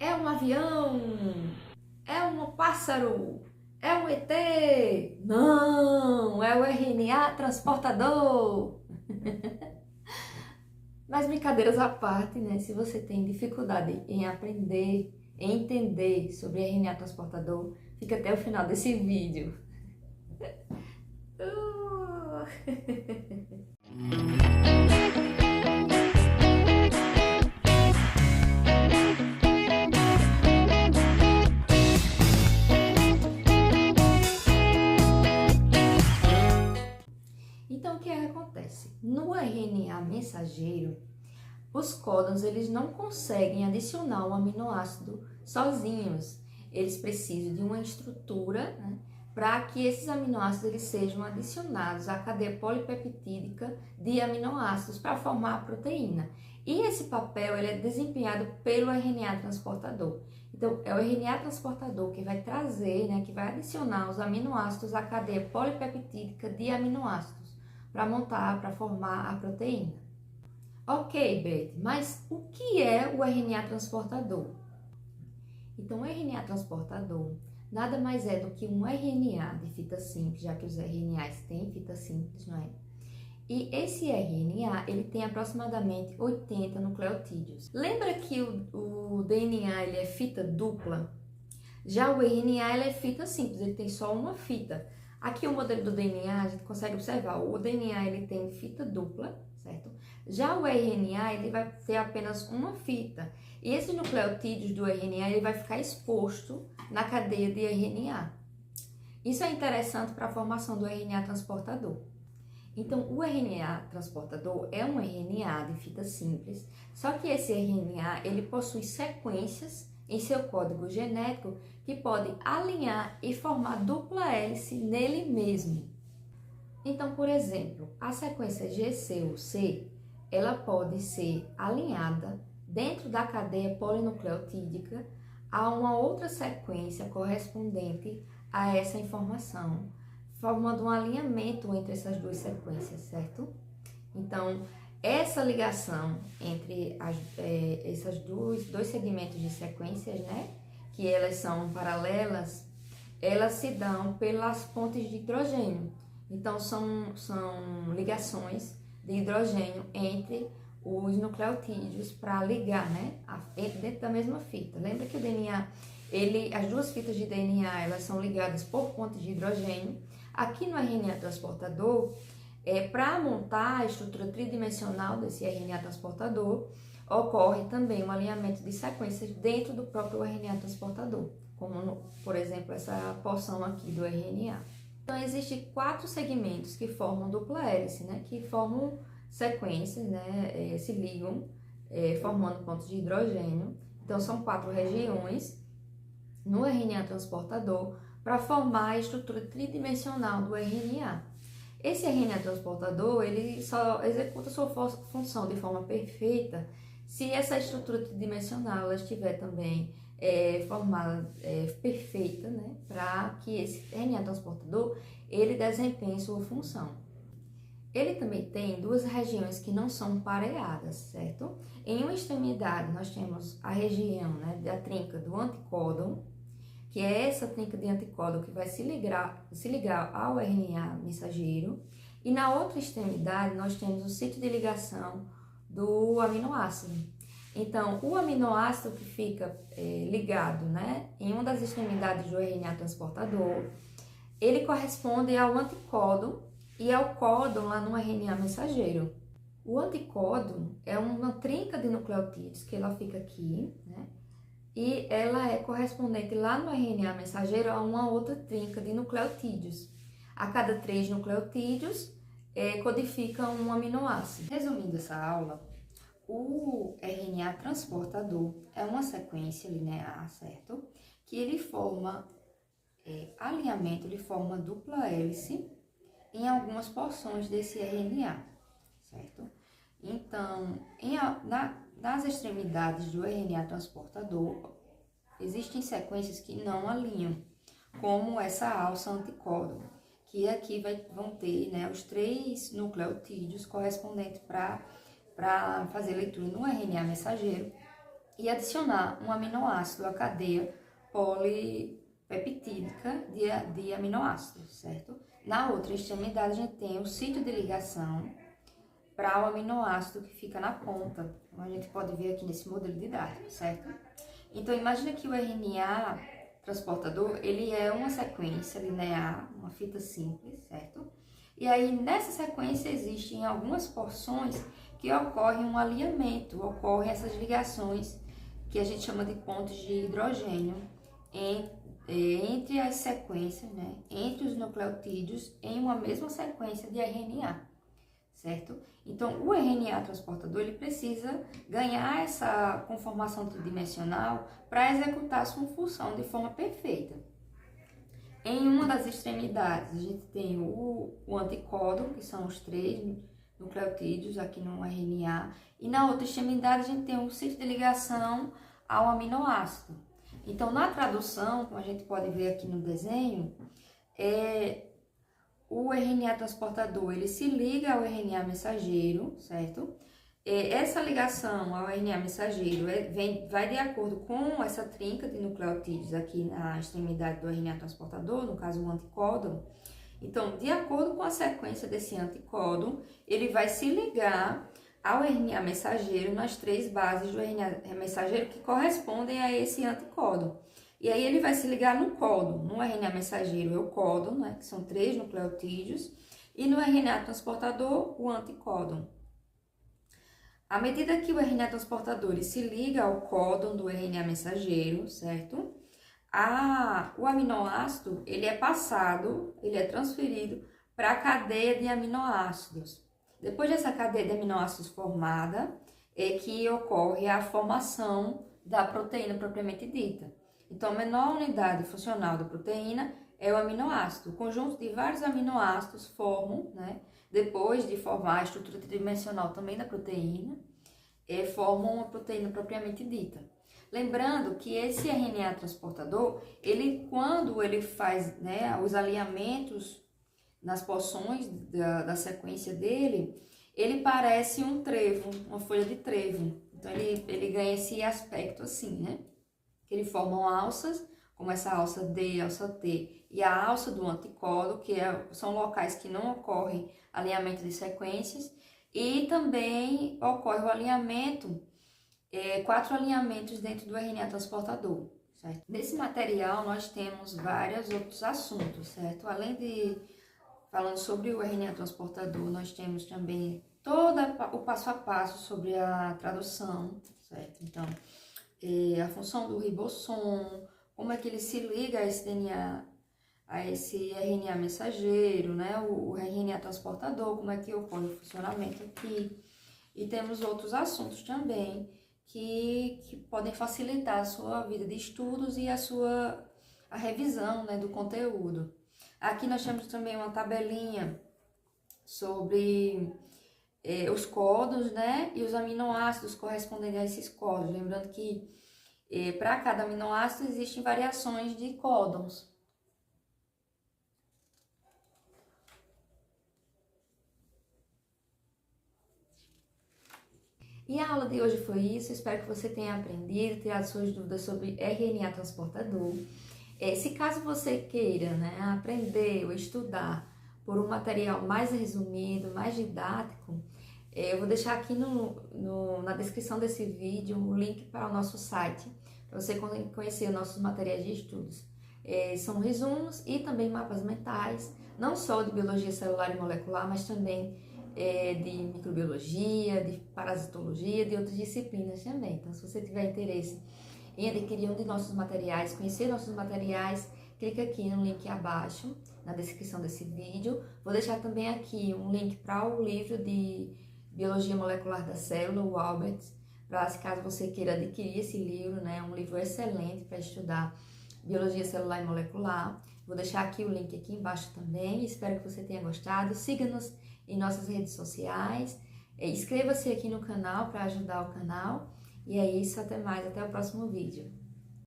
É um avião? É um pássaro? É um ET? Não, é o RNA transportador. Mas brincadeiras à parte, né? Se você tem dificuldade em aprender, em entender sobre RNA transportador, fica até o final desse vídeo. Uh! Então, o que é que acontece? No RNA mensageiro, os códons eles não conseguem adicionar um aminoácido sozinhos. Eles precisam de uma estrutura, né, para que esses aminoácidos eles sejam adicionados à cadeia polipeptídica de aminoácidos para formar a proteína. E esse papel ele é desempenhado pelo RNA transportador. Então, é o RNA transportador que vai trazer, né, que vai adicionar os aminoácidos à cadeia polipeptídica de aminoácidos para montar, para formar a proteína. Ok, Beth, mas o que é o RNA transportador? Então, o RNA transportador nada mais é do que um RNA de fita simples, já que os RNAs têm fita simples, não é? E esse RNA, ele tem aproximadamente 80 nucleotídeos. Lembra que o DNA ele é fita dupla? Já o RNA ele é fita simples, ele tem só uma fita. Aqui o modelo do DNA, a gente consegue observar, o DNA ele tem fita dupla, certo? Já o RNA ele vai ter apenas uma fita. E esses nucleotídeos do RNA ele vai ficar exposto na cadeia de RNA. Isso é interessante para a formação do RNA transportador. Então, o RNA transportador é um RNA de fita simples, só que esse RNA ele possui sequências em seu código genético que podem alinhar e formar dupla hélice nele mesmo. Então, por exemplo, a sequência GC ela pode ser alinhada dentro da cadeia polinucleotídica a uma outra sequência correspondente a essa informação, formando um alinhamento entre essas duas sequências, certo? Então, essa ligação entre esses dois segmentos de sequências, né, que elas são paralelas, elas se dão pelas pontes de hidrogênio. Então, são ligações de hidrogênio entre os nucleotídeos para ligar, né, dentro da mesma fita. Lembra que o DNA, as duas fitas de DNA, elas são ligadas por pontes de hidrogênio. Aqui no RNA transportador, para montar a estrutura tridimensional desse RNA transportador, ocorre também um alinhamento de sequências dentro do próprio RNA transportador, como, por exemplo, essa porção aqui do RNA. Então, existem 4 segmentos que formam dupla hélice, né, que formam sequências, né, se ligam, formando pontos de hidrogênio. Então, são 4 regiões no RNA transportador para formar a estrutura tridimensional do RNA. Esse RNA transportador, ele só executa sua função de forma perfeita se essa estrutura tridimensional ela estiver também formada perfeita, né, para que esse RNA transportador ele desempenhe sua função. Ele também tem 2 regiões que não são pareadas, certo? Em uma extremidade nós temos a região, né, da trinca do anticódon, que é essa trinca de anticódon que vai se ligar ao RNA mensageiro, e na outra extremidade nós temos o sítio de ligação do aminoácido. Então, o aminoácido que fica ligado, né, em uma das extremidades do RNA transportador, ele corresponde ao anticódon e ao códon lá no RNA mensageiro. O anticódon é uma trinca de nucleotídeos que ela fica aqui, né? E ela é correspondente lá no RNA mensageiro a uma outra trinca de nucleotídeos. A cada 3 nucleotídeos codificam um aminoácido. Resumindo essa aula, o RNA transportador é uma sequência linear, certo? Que ele forma alinhamento, ele forma dupla hélice em algumas porções desse RNA, certo? Então, nas extremidades do RNA transportador, existem sequências que não alinham, como essa alça anticódon, que aqui vão ter, né, os 3 nucleotídeos correspondentes para fazer leitura no RNA mensageiro, e adicionar um aminoácido à cadeia polipeptídica de aminoácidos, certo? Na outra extremidade, a gente tem o sítio de ligação para o aminoácido que fica na ponta, como a gente pode ver aqui nesse modelo didático, certo? Então, imagina que o RNA transportador, ele é uma sequência linear, uma fita simples, certo? E aí, nessa sequência, existem algumas porções que ocorre um alinhamento, ocorrem essas ligações que a gente chama de pontos de hidrogênio entre as sequências, né, entre os nucleotídeos em uma mesma sequência de RNA, certo? Então, o RNA transportador, ele precisa ganhar essa conformação tridimensional para executar sua função de forma perfeita. Em uma das extremidades, a gente tem o anticódon, que são os 3 nucleotídeos aqui no RNA, e na outra extremidade a gente tem um sítio de ligação ao aminoácido. Então, na tradução, como a gente pode ver aqui no desenho, o RNA transportador, ele se liga ao RNA mensageiro, certo? Essa ligação ao RNA mensageiro vai de acordo com essa trinca de nucleotídeos aqui na extremidade do RNA transportador, no caso o anticódon. Então, de acordo com a sequência desse anticódon, ele vai se ligar ao RNA mensageiro nas 3 bases do RNA mensageiro que correspondem a esse anticódon. E aí ele vai se ligar no códon. No RNA mensageiro é o códon, né, que são 3 nucleotídeos, e no RNA transportador, o anticódon. À medida que o RNA transportador ele se liga ao códon do RNA mensageiro, certo? O aminoácido, ele é transferido para a cadeia de aminoácidos. Depois dessa cadeia de aminoácidos formada, é que ocorre a formação da proteína propriamente dita. Então, a menor unidade funcional da proteína é o aminoácido. O conjunto de vários aminoácidos formam, né, depois de formar a estrutura tridimensional também da proteína, formam uma proteína propriamente dita. Lembrando que esse RNA transportador, quando ele faz, né, os alinhamentos nas porções da sequência dele, ele parece um trevo, uma folha de trevo. Então, ele ganha esse aspecto assim, né? Ele formam alças, como essa alça D, alça T e a alça do anticódon, que são locais que não ocorrem alinhamento de sequências, e também ocorre o alinhamento, 4 alinhamentos dentro do RNA transportador, certo? Nesse material nós temos vários outros assuntos, certo? Além de falando sobre o RNA transportador, nós temos também todo o passo a passo sobre a tradução, certo? Então, a função do ribossomo, como é que ele se liga a esse DNA, a esse RNA mensageiro, né? O RNA transportador, como é que ocorre o funcionamento aqui. E temos outros assuntos também que podem facilitar a sua vida de estudos e a revisão, né, do conteúdo. Aqui nós temos também uma tabelinha sobre os códons, né, e os aminoácidos correspondentes a esses códons. Lembrando que para cada aminoácido existem variações de códons. E a aula de hoje foi isso, espero que você tenha aprendido, tirado suas dúvidas sobre RNA transportador. Se caso você queira, né, aprender ou estudar por um material mais resumido, mais didático, eu vou deixar aqui na descrição desse vídeo o link para o nosso site, para você conhecer nossos materiais de estudos. São resumos e também mapas mentais, não só de biologia celular e molecular, mas também de microbiologia, de parasitologia, de outras disciplinas também. Então, se você tiver interesse em adquirir um de nossos materiais, conhecer nossos materiais, clica aqui no link abaixo, na descrição desse vídeo. Vou deixar também aqui um link para o livro de Biologia Molecular da Célula, o Albert, para se caso você queira adquirir esse livro, né? Um livro excelente para estudar Biologia Celular e Molecular. Vou deixar aqui o link aqui embaixo também, espero que você tenha gostado. Siga-nos em nossas redes sociais, inscreva-se aqui no canal para ajudar o canal. E é isso, até mais, até o próximo vídeo.